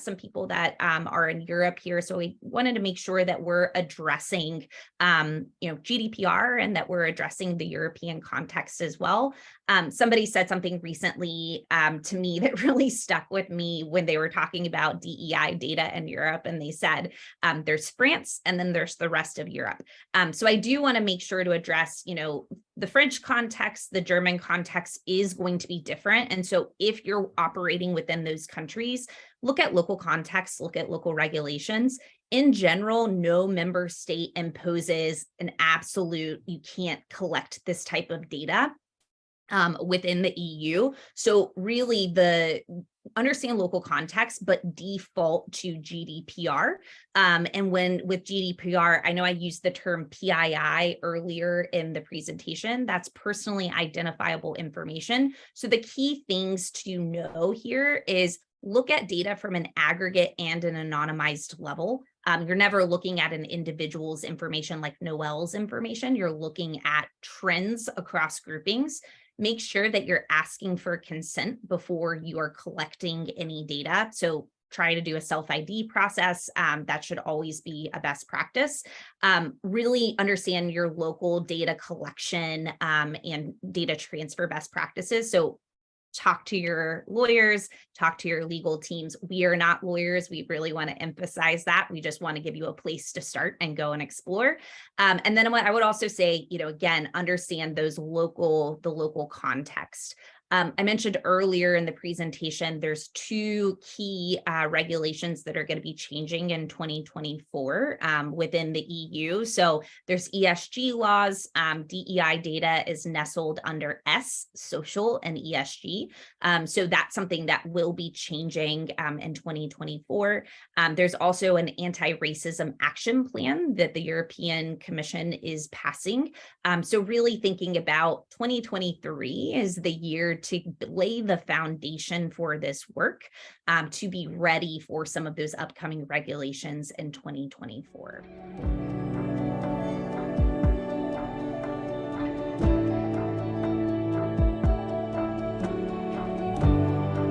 some people that are in Europe here, so we wanted to make sure that we're addressing GDPR and that we're addressing the European context as well. Somebody said something recently to me that really stuck with me when they were talking about DEI data in Europe, and they said there's France and then there's the rest of Europe. So I do want to make sure to address, the French context, the German context is going to be different. And so if you're operating within those countries, look at local context, look at local regulations. In general, no member state imposes an absolute, you can't collect this type of data within the EU. So really understand local context, but default to GDPR. And with GDPR, I know I used the term PII earlier in the presentation. That's personally identifiable information. So the key things to know here is look at data from an aggregate and an anonymized level. You're never looking at an individual's information like Noelle's information. You're looking at trends across groupings. Make sure that you're asking for consent before you are collecting any data. So try to do a self-ID process. That should always be a best practice. Really understand your local data collection and data transfer best practices. So talk to your lawyers, talk to your legal teams. We are not lawyers. We really want to emphasize that. We just want to give you a place to start and go and explore. And then what I would also say, again, understand the local context. I mentioned earlier in the presentation, there's two key regulations that are going to be changing in 2024 within the EU. So there's ESG laws. DEI data is nestled under S, social, and ESG. So that's something that will be changing in 2024. There's also an anti-racism action plan that the European Commission is passing. So really thinking about 2023 is the year to lay the foundation for this work to be ready for some of those upcoming regulations in 2024.